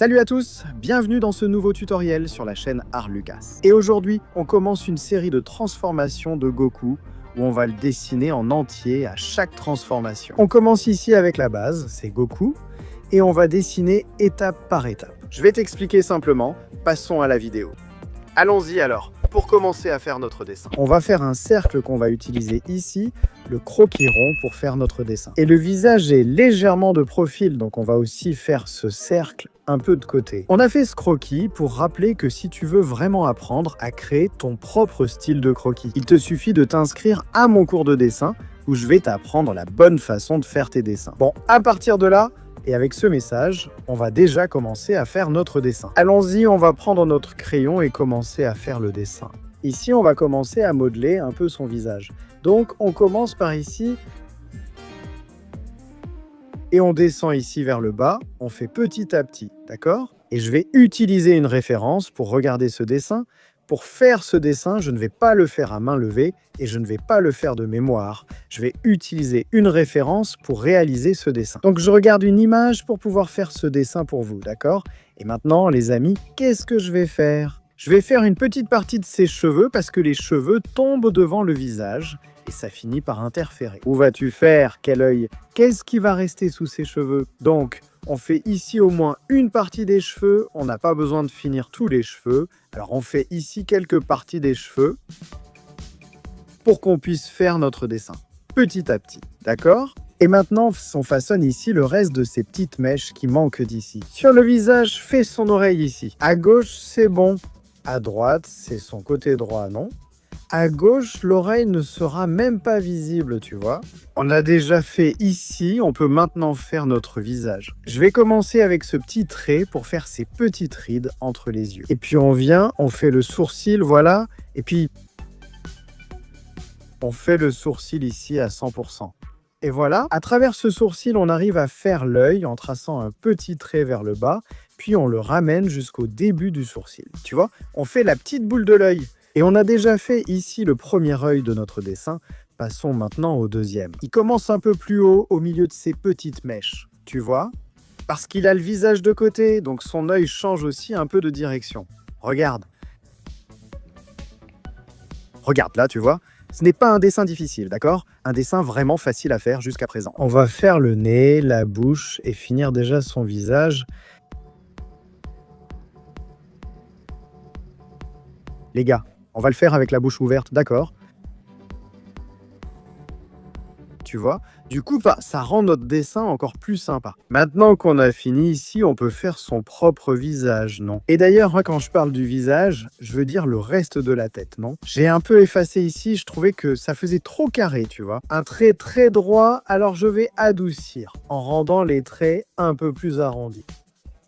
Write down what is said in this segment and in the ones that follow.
Salut à tous, bienvenue dans ce nouveau tutoriel sur la chaîne Art Lucas. Et aujourd'hui, on commence une série de transformations de Goku où on va le dessiner en entier à chaque transformation. On commence ici avec la base, c'est Goku, et on va dessiner étape par étape. Je vais t'expliquer simplement, passons à la vidéo. Allons-y alors, pour commencer à faire notre dessin. On va faire un cercle qu'on va utiliser ici, le croquis rond pour faire notre dessin. Et le visage est légèrement de profil, donc on va aussi faire ce cercle un peu de côté. On a fait ce croquis pour rappeler que si tu veux vraiment apprendre à créer ton propre style de croquis, il te suffit de t'inscrire à mon cours de dessin où je vais t'apprendre la bonne façon de faire tes dessins. Bon, à partir de là, et avec ce message, on va déjà commencer à faire notre dessin. Allons-y, on va prendre notre crayon et commencer à faire le dessin. Ici, on va commencer à modeler un peu son visage. Donc, on commence par ici. Et on descend ici vers le bas. On fait petit à petit, d'accord? Et je vais utiliser une référence pour regarder ce dessin. Pour faire ce dessin, je ne vais pas le faire à main levée et je ne vais pas le faire de mémoire. Je vais utiliser une référence pour réaliser ce dessin. Donc je regarde une image pour pouvoir faire ce dessin pour vous, d'accord? Et maintenant, les amis, qu'est-ce que je vais faire? Je vais faire une petite partie de ses cheveux parce que les cheveux tombent devant le visage et ça finit par interférer. Où vas-tu faire? Quel œil? Qu'est-ce qui va rester sous ses cheveux? Donc, on fait ici au moins une partie des cheveux. On n'a pas besoin de finir tous les cheveux. Alors, on fait ici quelques parties des cheveux pour qu'on puisse faire notre dessin petit à petit. D'accord? Et maintenant, on façonne ici le reste de ces petites mèches qui manquent d'ici. Sur le visage, fais son oreille ici. À gauche, c'est bon. À droite, c'est son côté droit, non? À gauche, l'oreille ne sera même pas visible, tu vois. On a déjà fait ici, on peut maintenant faire notre visage. Je vais commencer avec ce petit trait pour faire ces petites rides entre les yeux. Et puis on vient, on fait le sourcil, voilà. Et puis, on fait le sourcil ici à 100%. Et voilà, à travers ce sourcil, on arrive à faire l'œil en traçant un petit trait vers le bas, puis on le ramène jusqu'au début du sourcil. Tu vois, on fait la petite boule de l'œil. Et on a déjà fait ici le premier œil de notre dessin. Passons maintenant au deuxième. Il commence un peu plus haut, au milieu de ces petites mèches. Tu vois? Parce qu'il a le visage de côté, donc son œil change aussi un peu de direction. Regarde. Regarde là, tu vois? Ce n'est pas un dessin difficile, d'accord? Un dessin vraiment facile à faire jusqu'à présent. On va faire le nez, la bouche et finir déjà son visage. Les gars, on va le faire avec la bouche ouverte, d'accord? Tu vois? Du coup, ça rend notre dessin encore plus sympa. Maintenant qu'on a fini ici, on peut faire son propre visage, non? Et d'ailleurs, moi, quand je parle du visage, je veux dire le reste de la tête, non? J'ai un peu effacé ici, je trouvais que ça faisait trop carré, tu vois? Un trait très droit, alors je vais adoucir en rendant les traits un peu plus arrondis.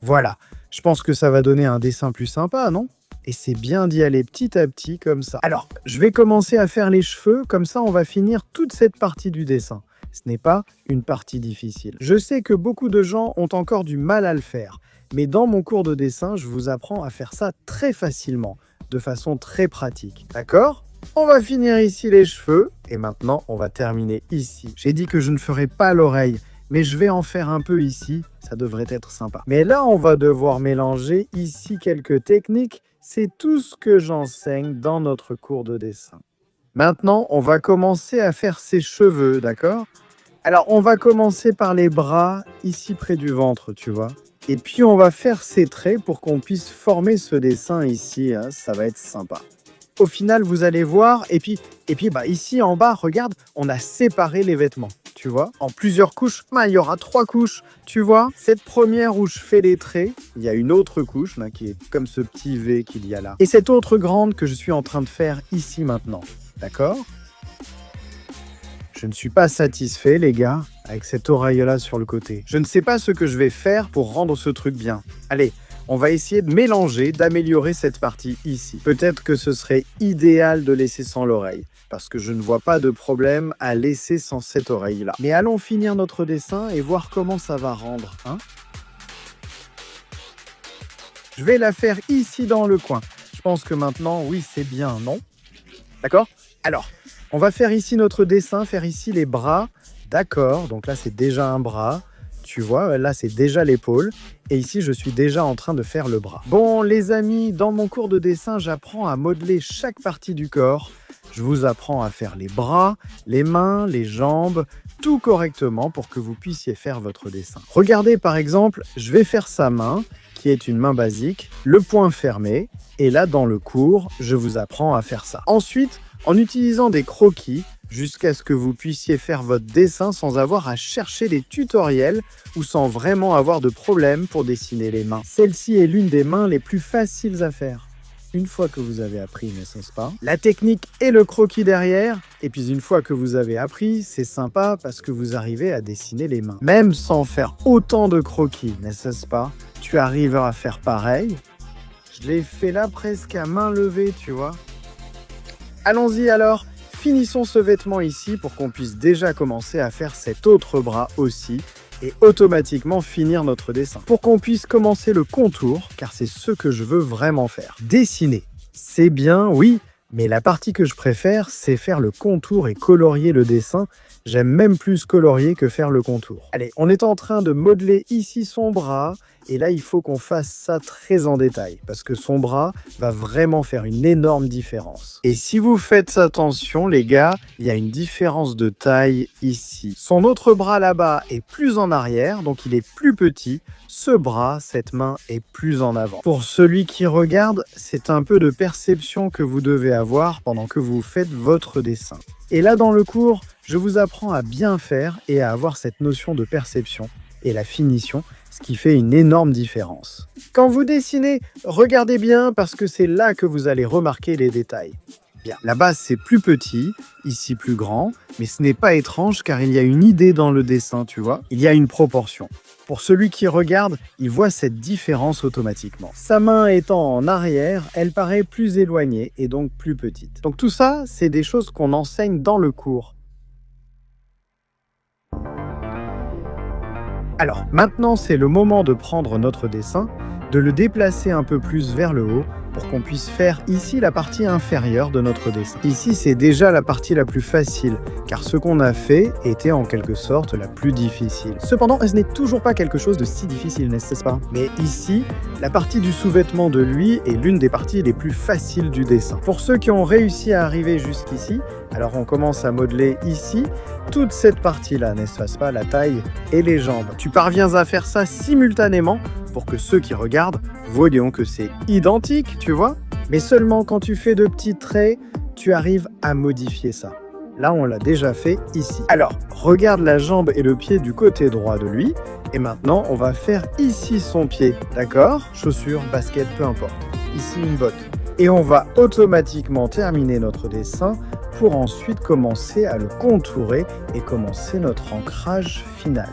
Voilà, je pense que ça va donner un dessin plus sympa, non? Et c'est bien d'y aller petit à petit comme ça. Alors, je vais commencer à faire les cheveux, comme ça on va finir toute cette partie du dessin. Ce n'est pas une partie difficile. Je sais que beaucoup de gens ont encore du mal à le faire, mais dans mon cours de dessin, je vous apprends à faire ça très facilement, de façon très pratique. D'accord ? On va finir ici les cheveux, et maintenant on va terminer ici. J'ai dit que je ne ferai pas l'oreille, mais je vais en faire un peu ici, ça devrait être sympa. Mais là, on va devoir mélanger ici quelques techniques. C'est tout ce que j'enseigne dans notre cours de dessin. Maintenant, on va commencer à faire ses cheveux, d'accord? Alors, on va commencer par les bras, ici près du ventre, tu vois. Et puis, on va faire ses traits pour qu'on puisse former ce dessin ici, hein. Ça va être sympa. Au final, vous allez voir, et puis ici en bas, regarde, on a séparé les vêtements, tu vois, en plusieurs couches. Il y aura 3 couches, tu vois. Cette première où je fais les traits, il y a une autre couche là, qui est comme ce petit V qu'il y a là. Et cette autre grande que je suis en train de faire ici maintenant, d'accord? Je ne suis pas satisfait, les gars, avec cette oreille-là sur le côté. Je ne sais pas ce que je vais faire pour rendre ce truc bien. Allez, on va essayer de mélanger, d'améliorer cette partie ici. Peut-être que ce serait idéal de laisser sans l'oreille, parce que je ne vois pas de problème à laisser sans cette oreille-là. Mais allons finir notre dessin et voir comment ça va rendre, hein? Je vais la faire ici dans le coin. Je pense que maintenant, oui, c'est bien, non? D'accord? Alors, on va faire ici notre dessin, faire ici les bras. D'accord, donc là, c'est déjà un bras. Tu vois, là c'est déjà l'épaule et ici je suis déjà en train de faire le bras. Bon les amis, dans mon cours de dessin, j'apprends à modeler chaque partie du corps. Je vous apprends à faire les bras, les mains, les jambes, tout correctement pour que vous puissiez faire votre dessin. Regardez par exemple, je vais faire sa main, qui est une main basique, le poing fermé, et là dans le cours, je vous apprends à faire ça. Ensuite, en utilisant des croquis, jusqu'à ce que vous puissiez faire votre dessin sans avoir à chercher des tutoriels ou sans vraiment avoir de problème pour dessiner les mains. Celle-ci est l'une des mains les plus faciles à faire. Une fois que vous avez appris, n'est-ce pas? La technique et le croquis derrière, et puis une fois que vous avez appris, c'est sympa parce que vous arrivez à dessiner les mains. Même sans faire autant de croquis, n'est-ce pas? Tu arriveras à faire pareil. Je l'ai fait là presque à main levée, tu vois. Allons-y alors, finissons ce vêtement ici pour qu'on puisse déjà commencer à faire cet autre bras aussi et automatiquement finir notre dessin. Pour qu'on puisse commencer le contour, car c'est ce que je veux vraiment faire. Dessiner, c'est bien, oui, mais la partie que je préfère, c'est faire le contour et colorier le dessin. J'aime même plus colorier que faire le contour. Allez, on est en train de modeler ici son bras. Et là, il faut qu'on fasse ça très en détail, parce que son bras va vraiment faire une énorme différence. Et si vous faites attention, les gars, il y a une différence de taille ici. Son autre bras là-bas est plus en arrière, donc il est plus petit. Ce bras, cette main, est plus en avant. Pour celui qui regarde, c'est un peu de perception que vous devez avoir pendant que vous faites votre dessin. Et là, dans le cours, je vous apprends à bien faire et à avoir cette notion de perception et la finition, ce qui fait une énorme différence. Quand vous dessinez, regardez bien parce que c'est là que vous allez remarquer les détails. Bien, là-bas c'est plus petit, ici plus grand, mais ce n'est pas étrange car il y a une idée dans le dessin, tu vois. Il y a une proportion. Pour celui qui regarde, il voit cette différence automatiquement. Sa main étant en arrière, elle paraît plus éloignée et donc plus petite. Donc tout ça, c'est des choses qu'on enseigne dans le cours. Alors, maintenant, c'est le moment de prendre notre dessin, de le déplacer un peu plus vers le haut pour qu'on puisse faire ici la partie inférieure de notre dessin. Ici, c'est déjà la partie la plus facile, car ce qu'on a fait était en quelque sorte la plus difficile. Cependant, ce n'est toujours pas quelque chose de si difficile, n'est-ce pas? Mais ici, la partie du sous-vêtement de lui est l'une des parties les plus faciles du dessin. Pour ceux qui ont réussi à arriver jusqu'ici, alors on commence à modeler ici, toute cette partie-là, n'est-ce pas, la taille et les jambes. Tu parviens à faire ça simultanément pour que ceux qui regardent voient que c'est identique, tu vois. Mais seulement quand tu fais de petits traits, tu arrives à modifier ça. Là, on l'a déjà fait ici. Alors, regarde la jambe et le pied du côté droit de lui. Et maintenant, on va faire ici son pied, d'accord? Chaussures, basket, peu importe. Ici, une botte. Et on va automatiquement terminer notre dessin pour ensuite commencer à le contourer et commencer notre ancrage final.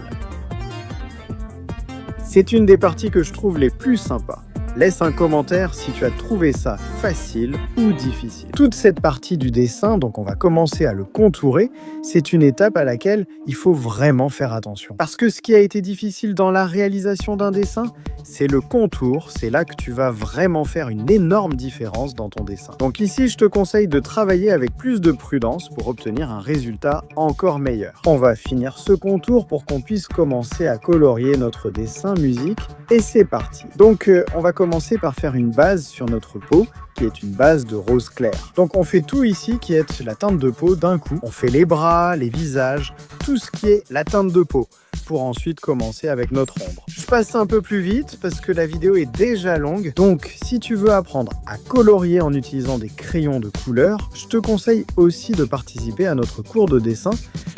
C'est une des parties que je trouve les plus sympas. Laisse un commentaire si tu as trouvé ça facile ou difficile. Toute cette partie du dessin, donc on va commencer à le contourer, c'est une étape à laquelle il faut vraiment faire attention. Parce que ce qui a été difficile dans la réalisation d'un dessin, c'est le contour, c'est là que tu vas vraiment faire une énorme différence dans ton dessin. Donc ici, je te conseille de travailler avec plus de prudence pour obtenir un résultat encore meilleur. On va finir ce contour pour qu'on puisse commencer à colorier notre dessin musique et c'est parti. Donc on va commencer par faire une base sur notre peau qui est une base de rose clair. Donc on fait tout ici qui est la teinte de peau d'un coup. On fait les bras, les visages, tout ce qui est la teinte de peau pour ensuite commencer avec notre ombre. Je passe un peu plus vite parce que la vidéo est déjà longue. Donc si tu veux apprendre à colorier en utilisant des crayons de couleur, je te conseille aussi de participer à notre cours de dessin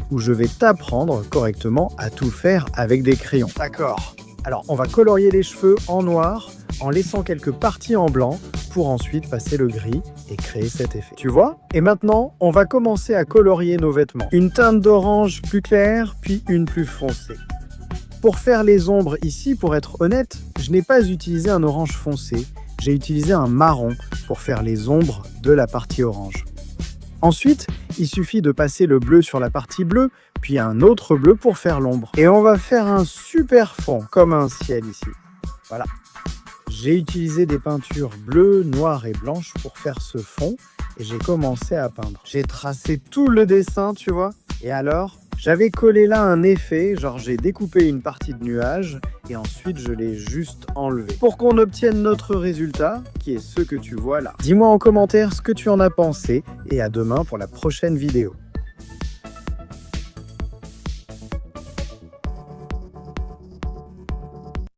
où je vais t'apprendre correctement à tout faire avec des crayons. D'accord. Alors on va colorier les cheveux en noir en laissant quelques parties en blanc pour ensuite passer le gris et créer cet effet. Tu vois? Et maintenant, on va commencer à colorier nos vêtements. Une teinte d'orange plus claire, puis une plus foncée. Pour faire les ombres ici, pour être honnête, je n'ai pas utilisé un orange foncé. J'ai utilisé un marron pour faire les ombres de la partie orange. Ensuite, il suffit de passer le bleu sur la partie bleue, puis un autre bleu pour faire l'ombre. Et on va faire un super fond, comme un ciel ici. Voilà. J'ai utilisé des peintures bleues, noires et blanches pour faire ce fond et j'ai commencé à peindre. J'ai tracé tout le dessin, tu vois. Et alors, J'avais collé là un effet, genre j'ai découpé une partie de nuage et ensuite je l'ai juste enlevé pour qu'on obtienne notre résultat, qui est ce que tu vois là. Dis-moi en commentaire ce que tu en as pensé et à demain pour la prochaine vidéo.